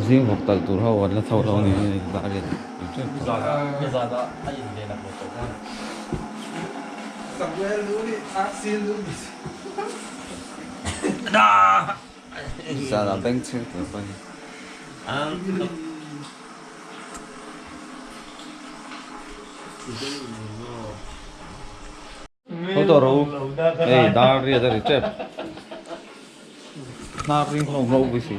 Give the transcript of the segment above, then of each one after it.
riêng hoặc tận tụi họ vẫn là thâu thâu này đã liền giờ là bánh chưa được coi không tổ đâu đây đa riêng ra đi na riêng không lâu với gì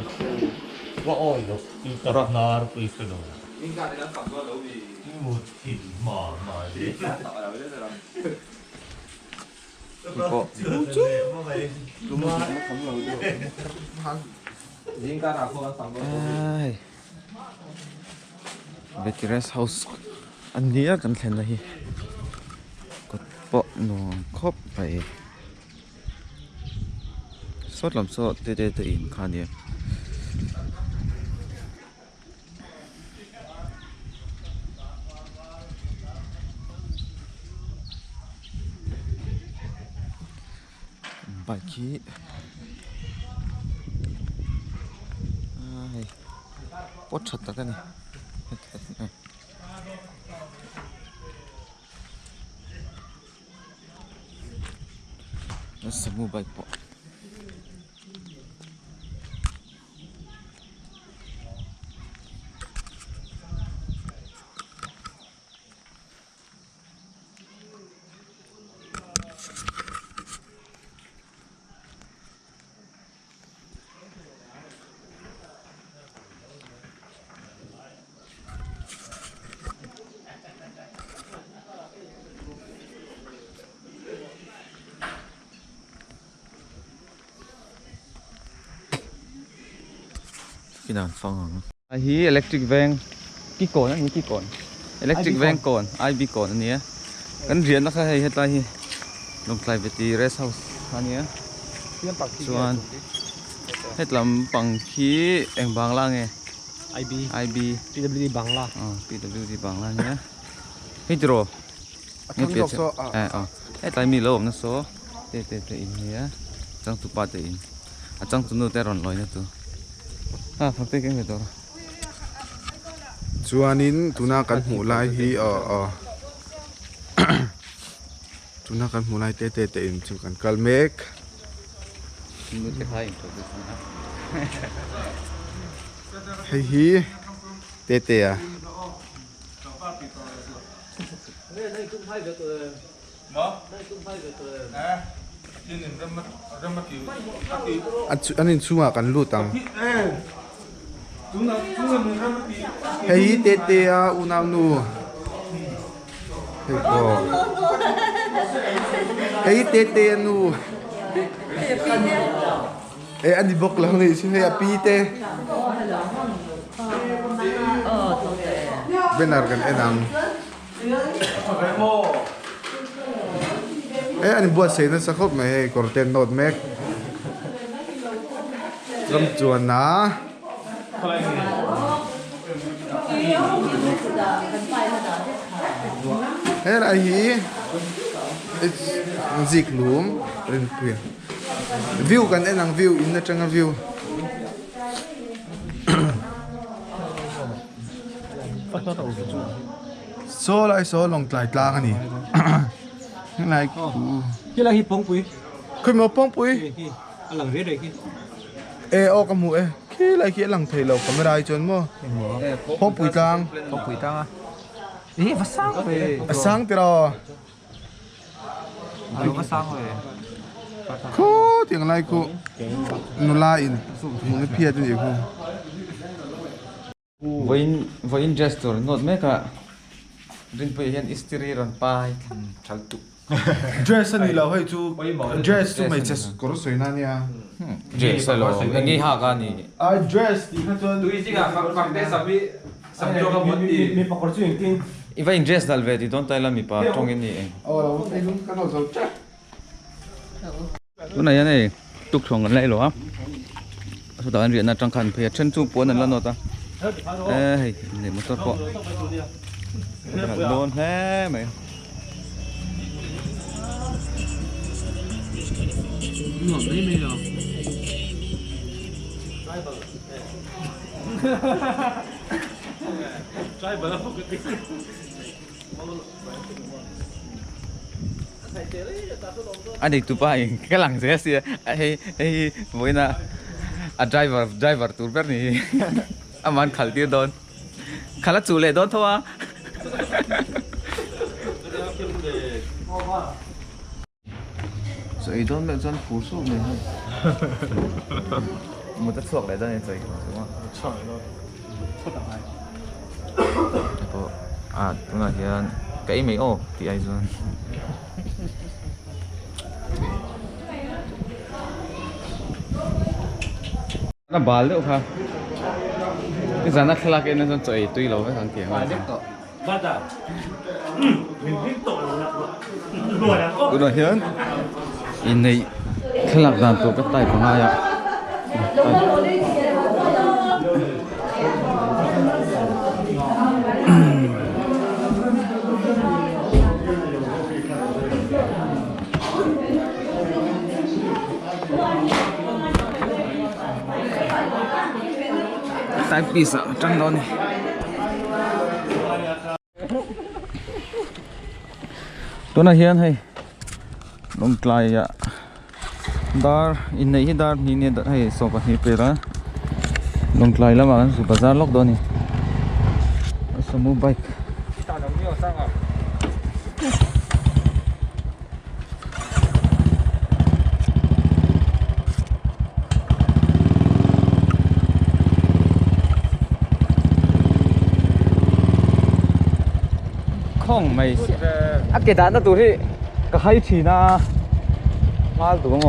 ว่าอ้อยแล้วอีกระนาร์ไปสนุกยิ่งการในนั้นสั่งก็แล้วดีหมดถิ่นหมาดิสั่งอะไรไม่ได้เลย có đúng rồi không lâu đượcยิ่งการหาคนสั่งก็ về cái rest house anh nhớ cần thèm là gì có bộ nó khóc phải sốt làm sốt tê tê tê in khá nhiều bài khí bớt chặt ta cái này nó sẽ mua bài bộ cái đàn phong à hi electric van cái cồn anh cái cồn electric van cồn IB cồn anh nhé cái riêng nó hay hết lại Lawngtlai về thì rest house anh nhé chuan hết làm bằng khí em bằng la nghe IB PWD Bangla PWD bằng la nhé hết rồi hết lại mi lâu nó số tê in nhé chẳng tụ ba tê in chẳng tụ nô tê ròn lòi nữa tụ phát cái gì đó chuanin tuna kan hmu lai hi tuna kan hmu lai te in chu kan kalmek hei hi te à anh in chunga kan lu tang hei te à unau nu hei ko hei te nu anh đi bốc lang này chứ hei api te benar kan enang anh buat saya nak sakop meh korten not mek ram chuan na là hi zik lum ren pui view kan enang view in na changa view so lai so Lawngtlai tla ka ni like cái là hi pong pui khơi mà pong pui lần riết đây ê ô cầm mũ ê khi lại khi lằng thầy lộc camera ai chốn mò pong pui tang à ý phát sáng về sáng thế rồi phát sáng về khó tiếng lại cô nó la in một cái phía trên gì cô với investor not make a rin pe hian istiri ron pai chaltu dress anh là hay chú dress chú mày just có sợi na nha dress lo ngi ha ga ni dress thì khá cho tui chỉ cả mặc thế sabi cho cái món gì mi pakor chu ingtin iva dress dal ve ti don tai la mi pa tong ni là cái đúng cái nào rồi chắc tu này này tuk thong kan lai lo ha so da an rian na tang khan phe chen chu pon an la no ta hei ne motor po đồn thế mày ngọt đấy bây giờ Adik tu pa yang kelang saya sih, boleh na, driver tour ber ni, aman khaltir don, khalat cule don thua. So itu macam macam khusus ni. Mudah suak dah ni saya, semua. Apa? Tu nak kian, cái mấy ô thì ai rồi. Nó bál được không? Cái giá nó khác cái nó còn chạy tuy lâu với thằng kia. Bắt à? Mình biết tội là đùa là có. Đùa hiến. Inneih khác đàn tổ cái tay của hai ạ. Tại pizza trắng đó này. Tôi nói hiền hay Lawngtlai ya dar inneih dar ni ne dar hay so pa ni pera Lawngtlai la ma su bazar lok do ni samu bike không mày cái đàn đó tụi thì cái hay chỉ na mal tụi nó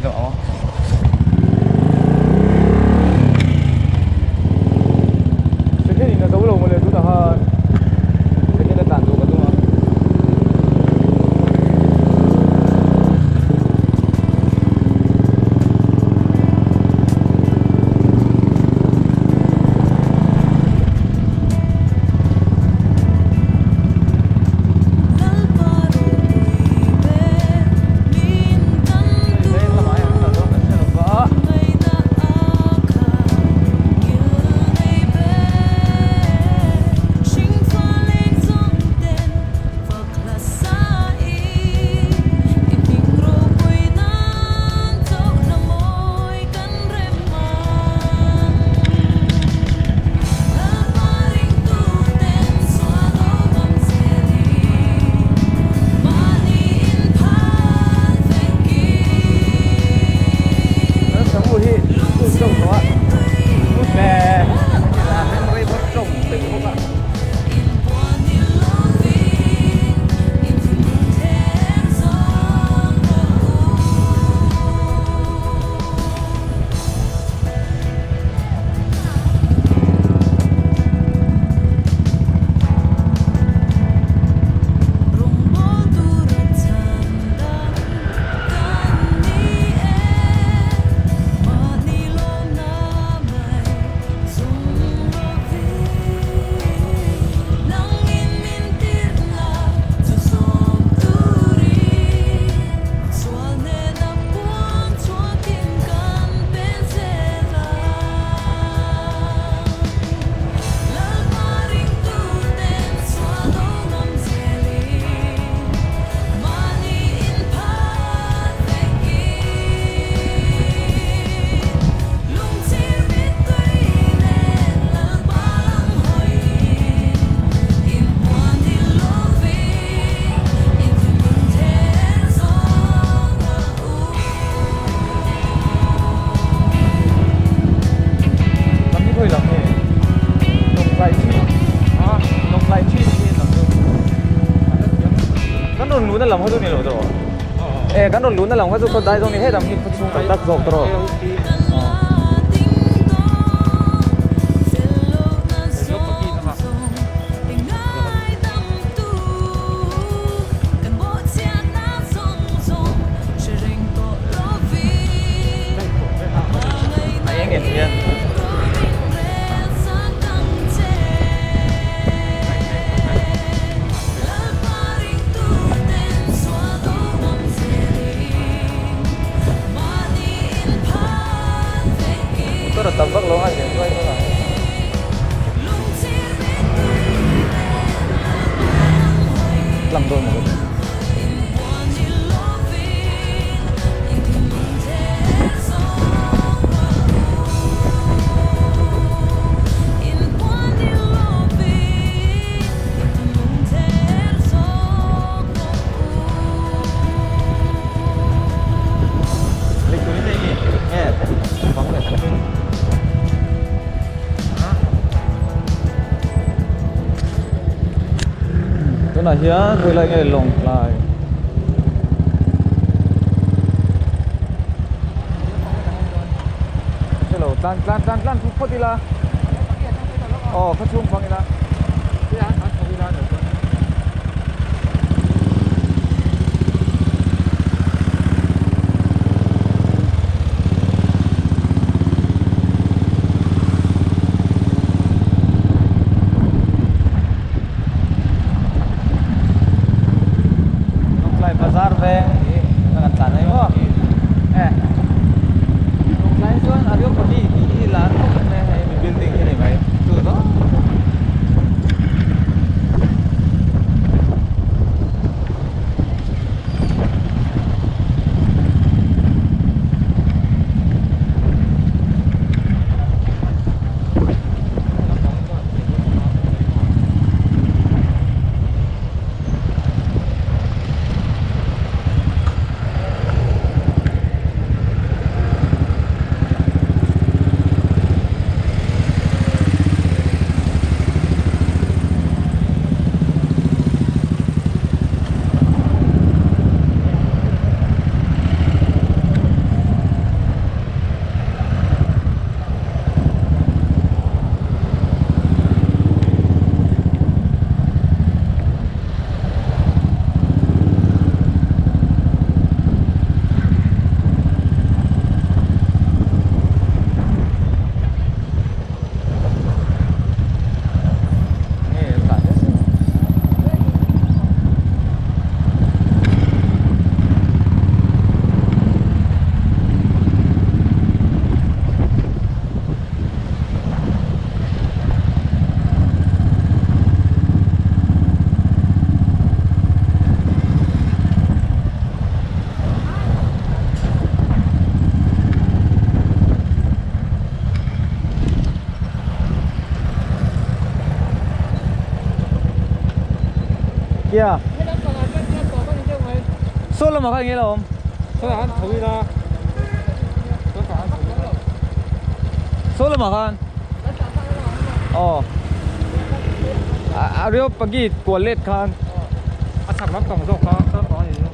đó cái gì nó giấu lồng mà liền tụi ta hơn cái này tàn tụi cái tụi nó lún là lòng hơi nhiều rồi. Cái đồn lún là lòng hơi có đại dòng này hết làm như khawchhung đặc rộng rồi. tầm bắc lông hay biển quay thôi là làm đôi một cái là here tôi lại nghe Lawngtlai hello tan phút đi la khawchhung phang ina bazar veng nang tan ai mo Lawngtlai chuan ario pali hi lan ne hai building hi nei mai tu to kia số là mà khai nghĩa là không số là mà khai rio pagi của lết khan sạc lắm tổng rộng có gì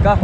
ka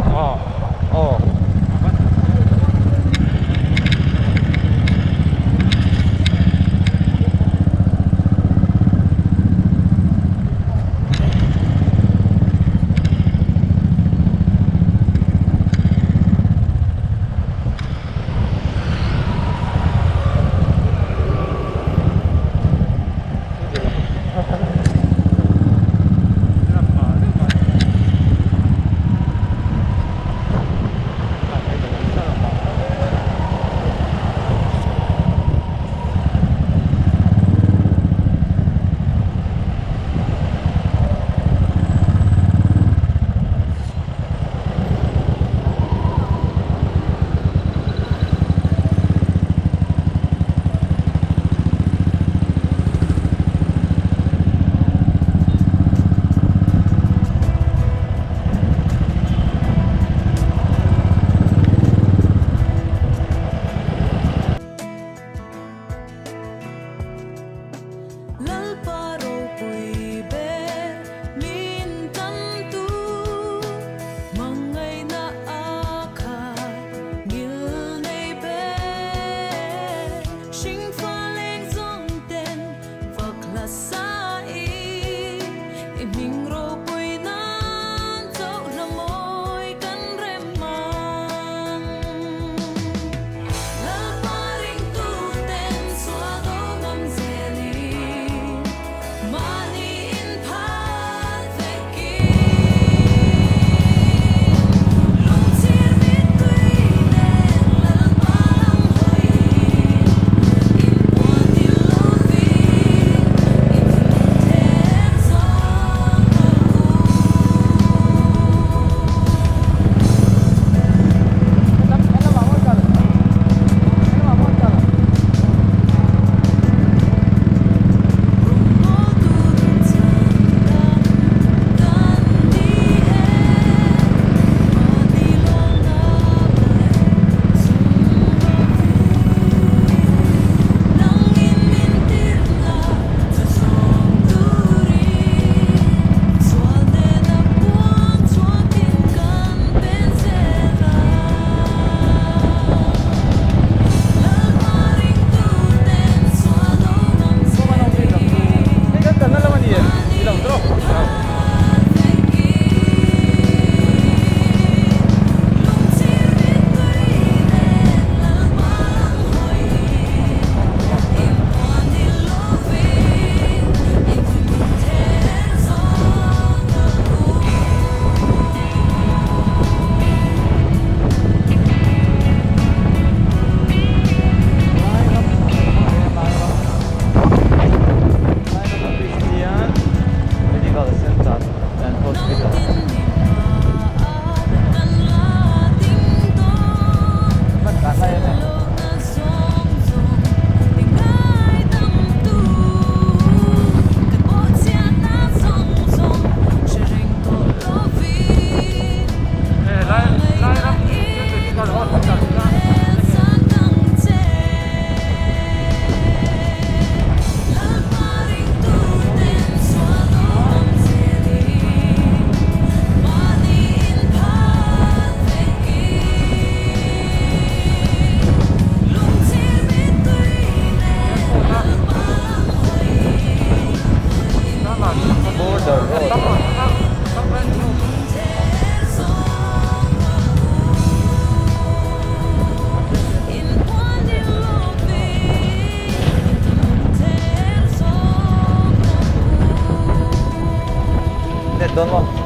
don't know.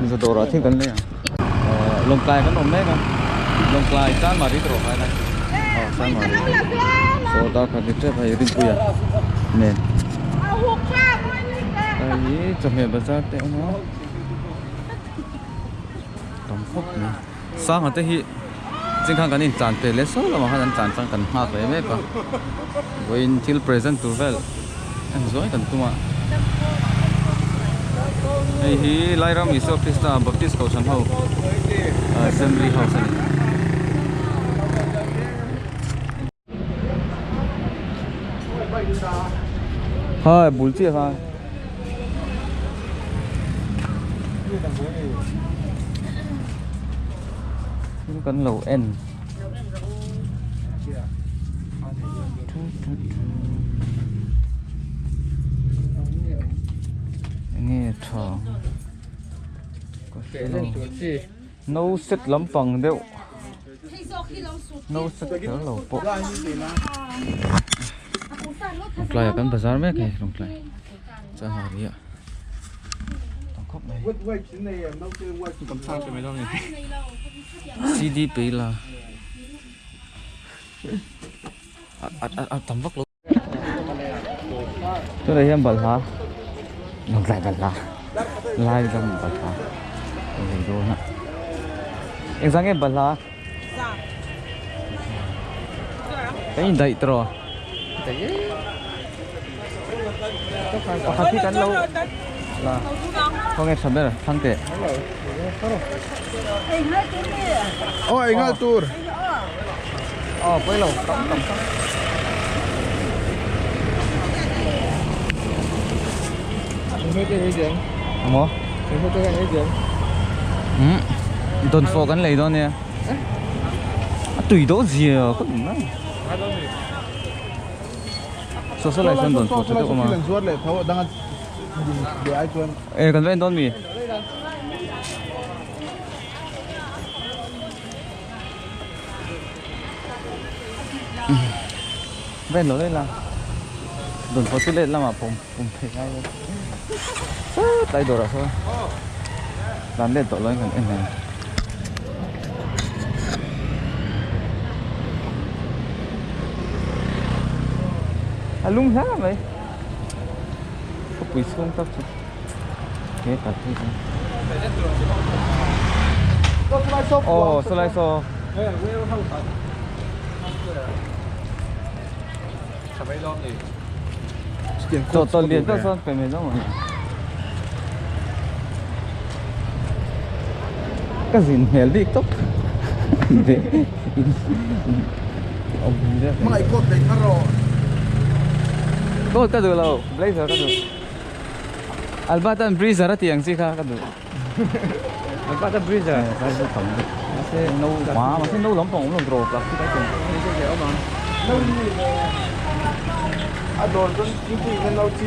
Mizoram thì cần lên Lawngtlai kan om kan Lawngtlai tan mari tro kai nai tan mari so ta kha ni tre bhai rin puya ne ai chome bazar te no tom khop ni sang ha te hi jing khang kan in chan pe le so la ma han chan chang kan ha pe me pa goin till present to well and zoi kan tuma hey hi Lairam is office ta Baptist khawchhung ho assembly house ani ha bulchi ha kan lẩu n nghe thở nấu xích lắm bằng đeo nấu xích đỡ lẩu bộ Lawngtlai ở căn bazaar mấy cái Lawngtlai ra hỏi đi ạ CD bị là tầm vóc luôn tôi đây em bật hả Lawngtlai bật là lai ra một bật hả này rồi hả em sang em bật là cái gì đậy rồi khát kan lâu là không nghe sớm rồi thăng tệ ôi ngay tour quay lâu tổng Amo? Don't forget lấy đó nè. Tùy đó gì à? Có đúng không? Số lại xem don't forget được không mà? Ê, cần phải đón mì. Ven nó đây là don't forget lên là màผมthấy ngay luôn. Tay đồ rồi thôi. Làm đến tội lỗi gần em này. lung ha vậy có quỷ xuống tóc chứ thế cả thế ồ số lại số tôi liền tôi son phải mấy rồi cái gì hell đi tóc ông đi Mai cốt đấy thà rồi. Kau kadu lau, blazer kadu. Albatan breezer ati yang sih kadu. Albatan breezer. Kadu kamu. Masih nâu quá, masih nâu lắm phòng lắm rồi, plastic cái chừng. Nâu gì nè. À đồ con những gì cái nâu chi.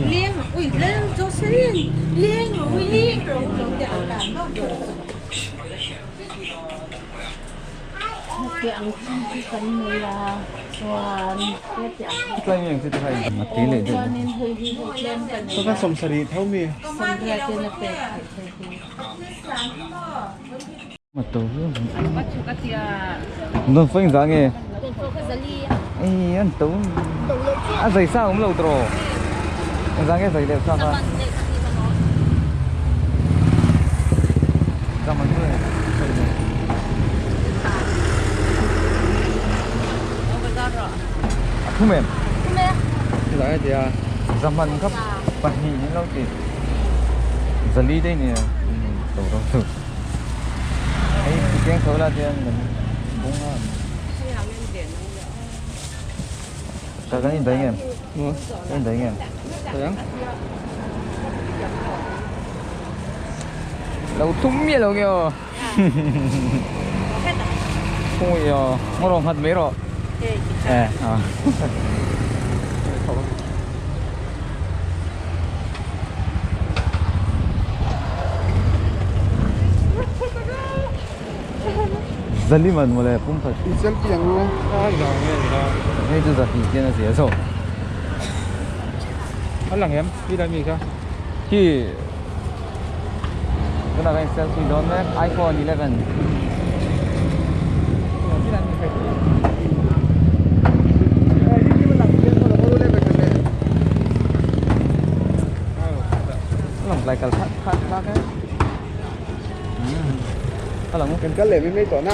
Liên, ui lên cho xe liên, ui liên rồi để cảm Tiang kan mula wan tiang. Cái yang sih thay mặt tí lên được. Có cái sòng sari thâu mi. Mà tổ nó phanh giá nghe. Ê anh tổ. À giày sao cũng lâu rồi. Giá nghe giày đẹp sao hả? Giá mà người. Khumem. Cái gì à? Zaman cấp pahi ni lâu thì zali đây nè. Tổ đâu. Ấy cái số là tiền bung ha. Cái này đấy em. Cái đấy em. Đấy. Lâu thúng miệt lâu kìa. Ôi à, ngon không hạt mấy rồi. À. Zali man mulai pun tak. Selfie yang lu. Ini tu zati kena sih so. Alang em, đi đây mi ka. Ki. Kena kan selfie don iPhone 11. Lawngtlai kalau tak kan. Kalau Cái cái lệ mấy tổ na.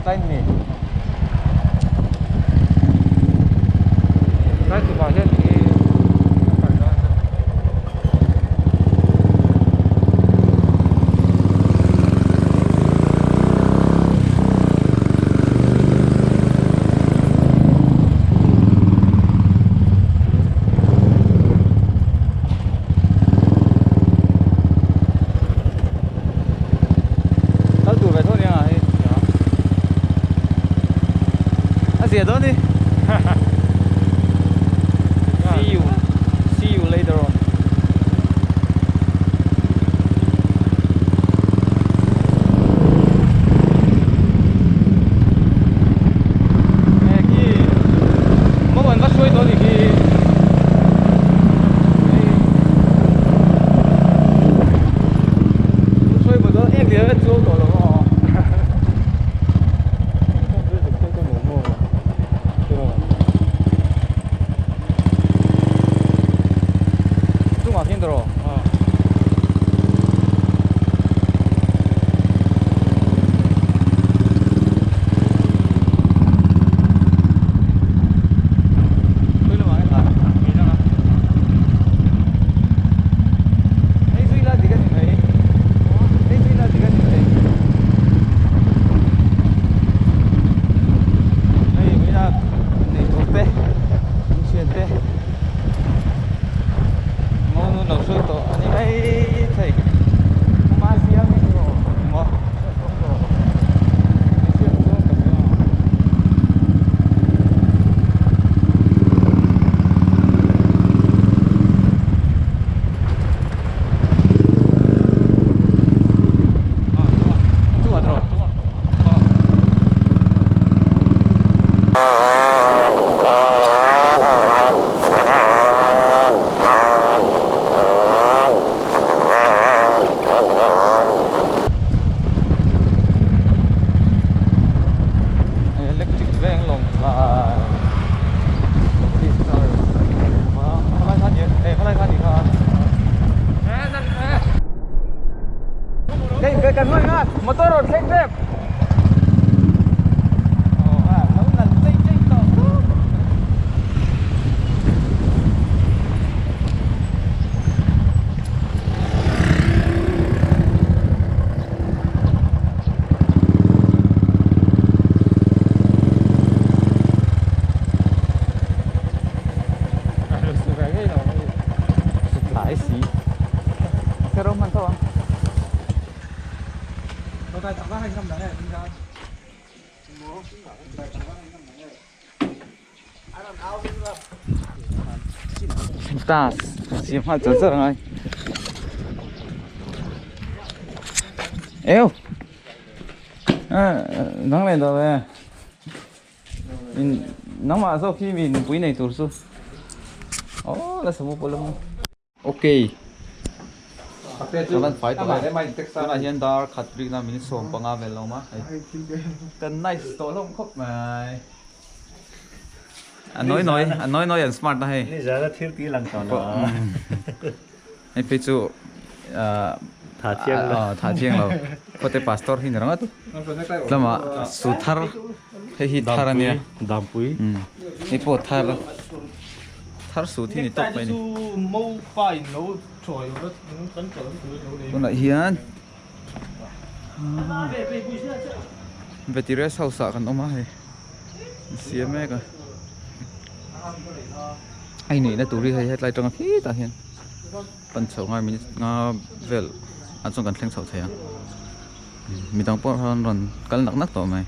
Sign me. Cái thứ ba trên thì See you later on. Có bạn bắt suối đó thì suối bữa đó em thì ở chỗ đó rồi. 힘들어. electric van Lawngtlai đi rồi mà hôm nay than gì hôm nay than gì hả cái cần hơi ngã motor rồi xếp xếp nó lần chênh chênh to Thái xí cái rongมันthôi ta chim hoa chớp chớp này eo nắng lên rồi mình nắng mà sau khi mình quý này tụt xuống là sao một lần ok cho nên phải tụi này cho nên hiện tại khát riêng là mình sống bằng áo về lâu mà cần nice store lông khóc mà anh nói anh smart nàyนี่จะได้เที่ยวตีลังก่อนเนาะ anh phải chú ถ่าเที่ยงเลย thả chieng rồi có thể pastor hình rằng tu là mà su thar hay hit thar này ดำปุ้ย นี่พอthar thar su thì ni topไปนี่ mâu phải nấu trội nó cấn cấn thứ nấu đấy. con lại hiền về thì rest sau sợ còn ông ấy xía mẹ cả anh này nó tụi đi hay hết lại trong cái ta hiền phần sầu ngay mình về anh xong cần thanh sầu thế à mình đang bỏ hơn rồi cái nặng nặng tổ mày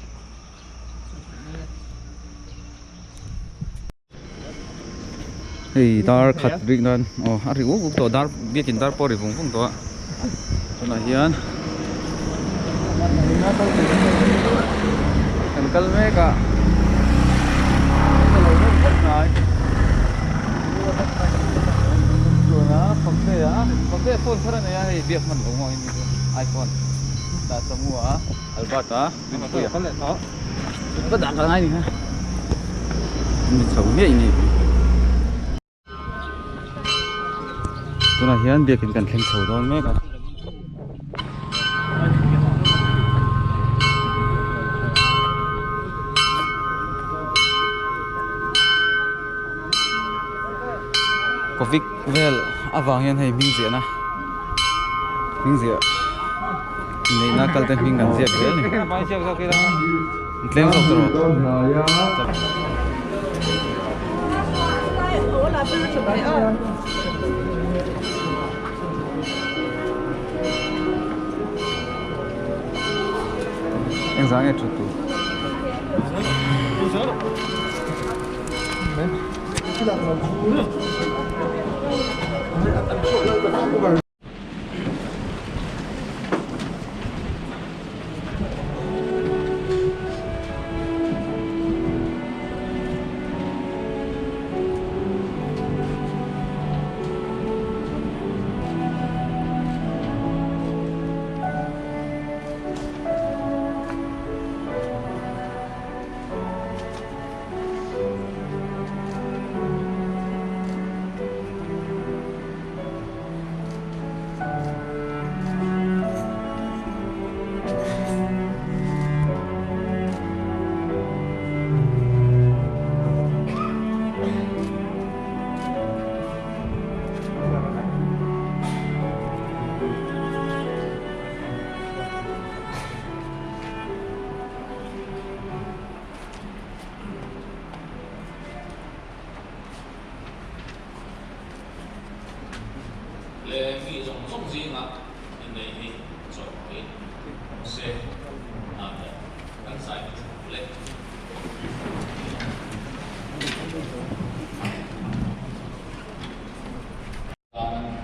thì dar khát riêng đơn ăn rượu cũng tổ dar biết kinh dar bỏ rượu cũng tổ cho nên hiền cần cân mấy cả Pakai phone sekarang ya, biar mana ngomong ini iPhone. Dah semua, Albert ini tu ya. Betul kan ini ha? Ini jauhnya ini. Tu nak hian biar kan keng jauh dah mereka. Covid well avang yan hay ming zia na ming zia nei na kal te ming gan zia vel ni mai sia sa kira tlem sok tro em sang nghe chút tu le mi zong zong zi ma inneih hi chok hi se a kan sai le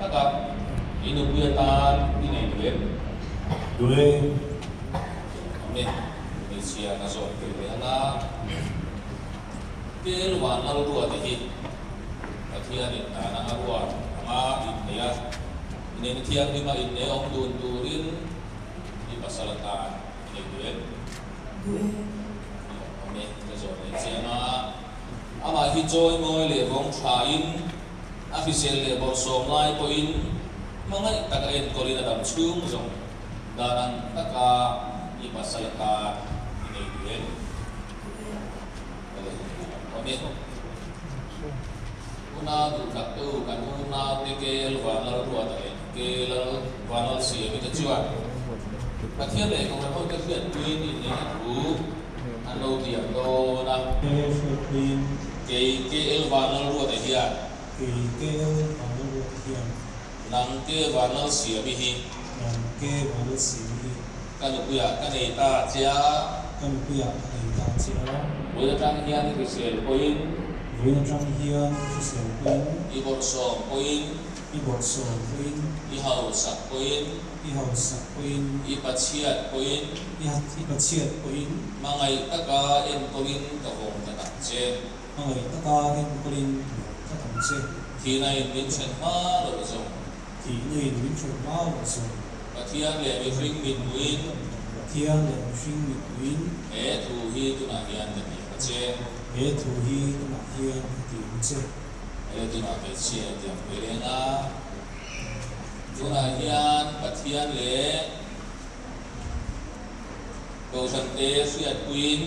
taka inu puya tan inneih leด้วย me mi sia na so ke ana ke luan la ruwa ti hi athia ni ta na ruwa ma inneih ini Thianpa ini ông turin di pasalatan ini duet ini Mizoram siapa ama hijau moi le Lawngtlai official le bosom lai poin mangai takain kolina dam chung jong daran taka di pasalatan ini duet ini una du kaktu kan una tekel wanal ruat kelal wanal si mi tachua pathian le ko ko ka fiat tuin ni ru ano dia do na ke el wanal ruat dia nang ke wanal si mi hi kan puya kan eta cia boleh tang hian ni sel poin iborso poin ihau sak poin ipachiat poin mangai taka en kolin ka hong ta tak che thi nai min chen ma lo zo pathian le mi hring min muin e thu hi tu na hian ta ni che tu na ke chia tiang pelenga tu na hian pathian le ko chante siat queen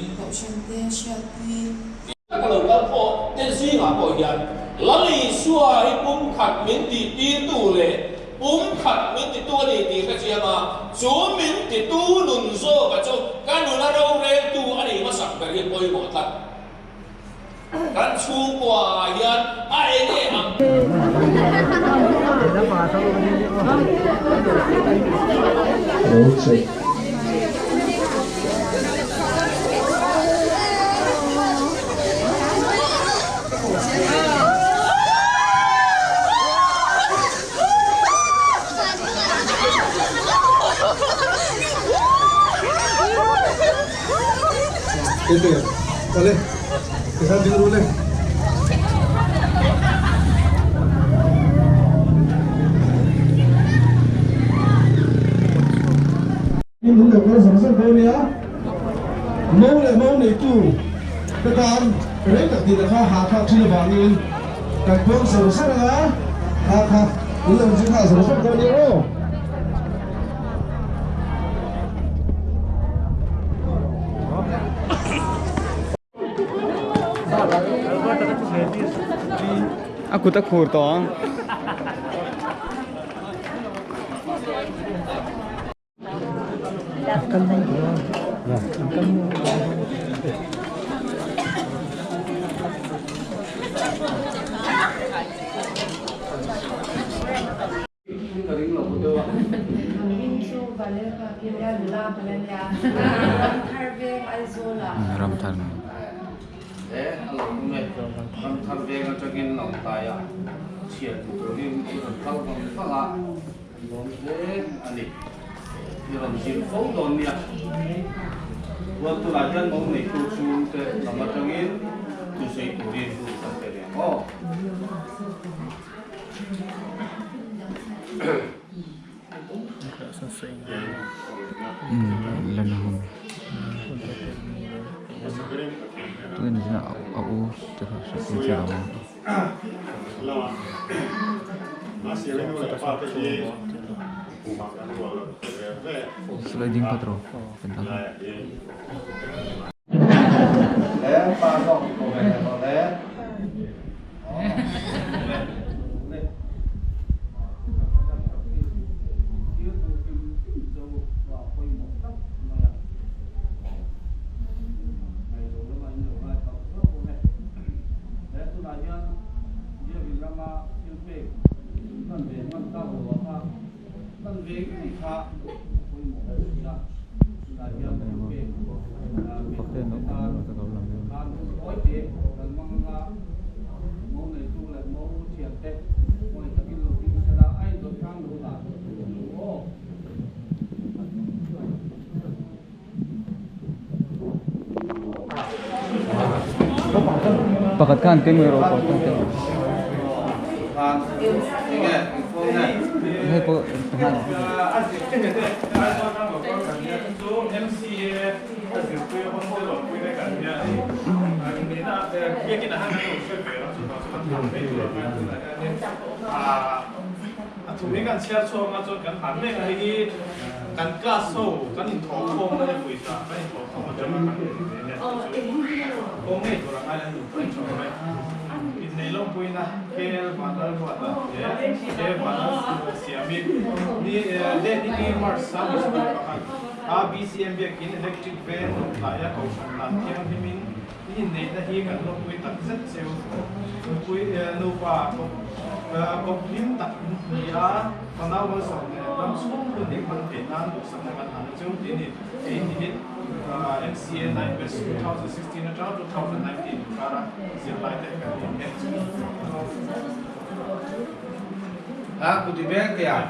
các lời các hộ tên suy ngã bồi hiền lali xua hi bum khát min ti tu lệ bum khát min ti tu ni cái gì mà chú min ti tu nun so cái chỗ cái nun là đâu re tu anh ấy mà sắp cái gì bồi một thật kan chu kwa hian ai ne am Boleh. Kita dulu boleh. Ini bukan kalau sama-sama kau ni ya. Mau ni tu. Ketan, mereka tidak hak tidak bangin. Kalau sama-sama ya, hak ulang juga sama-sama kau ni oh. Aku tak khur tong. Ram than. Thằng về nó cho cái Lawngtlai à, chuyện của cái thâu bằng phát lạ, còn thế anh đi, như là chuyện phẫu thuật nè, vừa tu lại chân bóng này tu xuống cái làm cho cái tu xây tu đi tu tập cái này, oh, lần nào tôi nghĩ là aku terus berjalan. Sliding patro, tentang. Pakatkan tim Eropa. Ini, hay có hàng tụi mình cần chia cho mà cho cần bản này là cái cần class sâu cần in thổ không nó phải sao cần in thổ không cho mà không này rồi lại là in cho mày in này long quên na cái bản đó là cái bản đó xia mi đi để đi mars sao mà sao ABCM biết in electric van lại là cầu sông là cái anh mình in này là hiện cái long quên tập rất sâu quên nô qua có phim tập gì đó còn đâu có sống làm xuống luôn để bằng Việt Nam được sống bằng hàng châu thì hit MCA 9 Best 2016 ở trong 2019 para diễn lại tại cái điểm à cụ thể biết kìa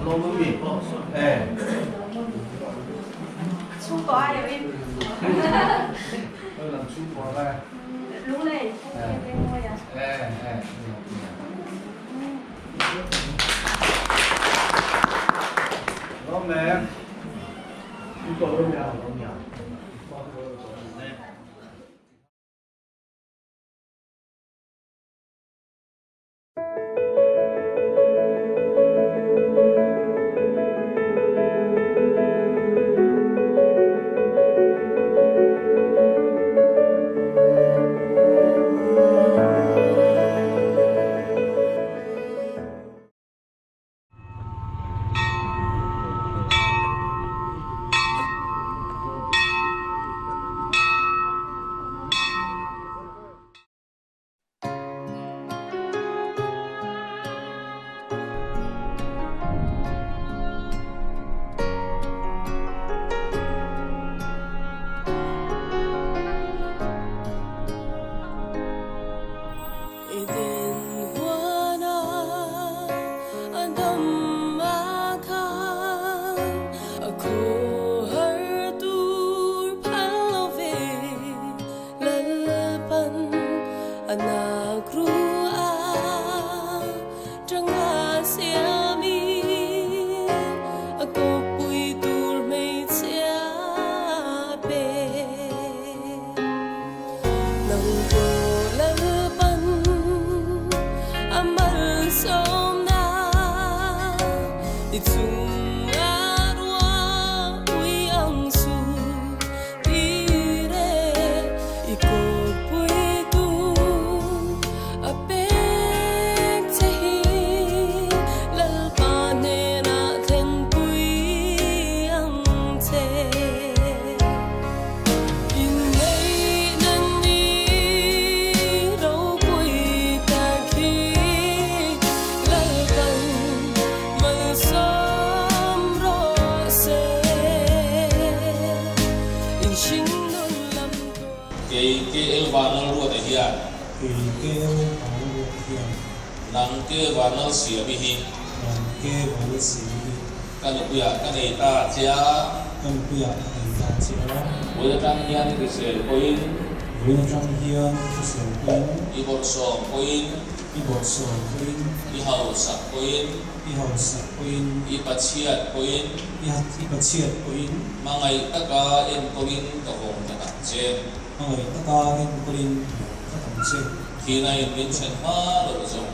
nó mới bị Chú có ai ở bên? tôi làm chú có ra Đúng này, bên ngôi à? nó mẹ Chúng tôi đâu nhà nang ke wanal sia bihi kan puya kan eta chia với trang hian cái sel coin i bor so coin i hau sa coin i pachiat coin mangai taka en coin to hong ta che khi này mình chuyển hóa rồi rồi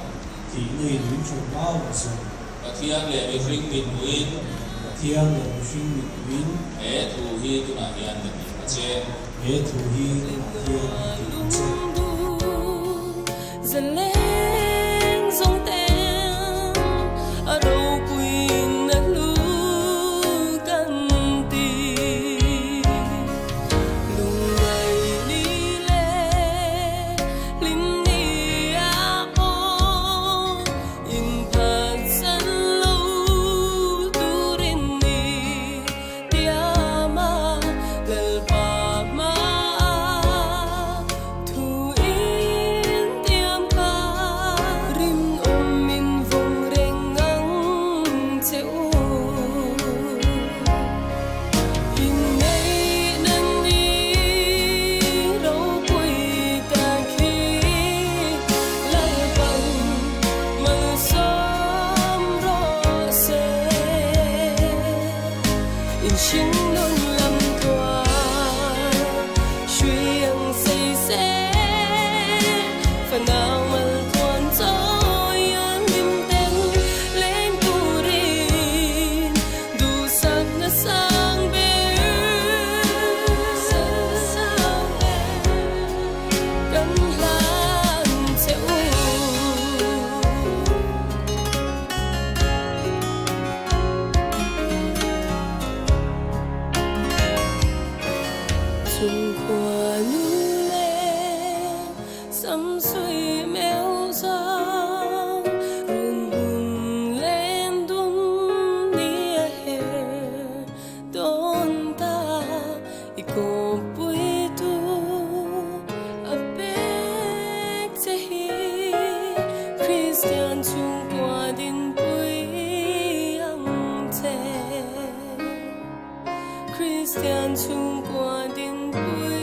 và thiên lệ về phim mình win để thu hi tu na hiền được và trên dần lên dòng tên ở đâu quên nắng lu cần tìm lùng ngày đi lệ lim đi áo in thật sân lâu tu rin đi tiama lel pa ma thu in tiam pa sắm suy mèo sao run hùng lên đun nia hè đón ta i cô bụi tu a bek te hi Christian chung qua din bụi ang te Christian chung qua din bụi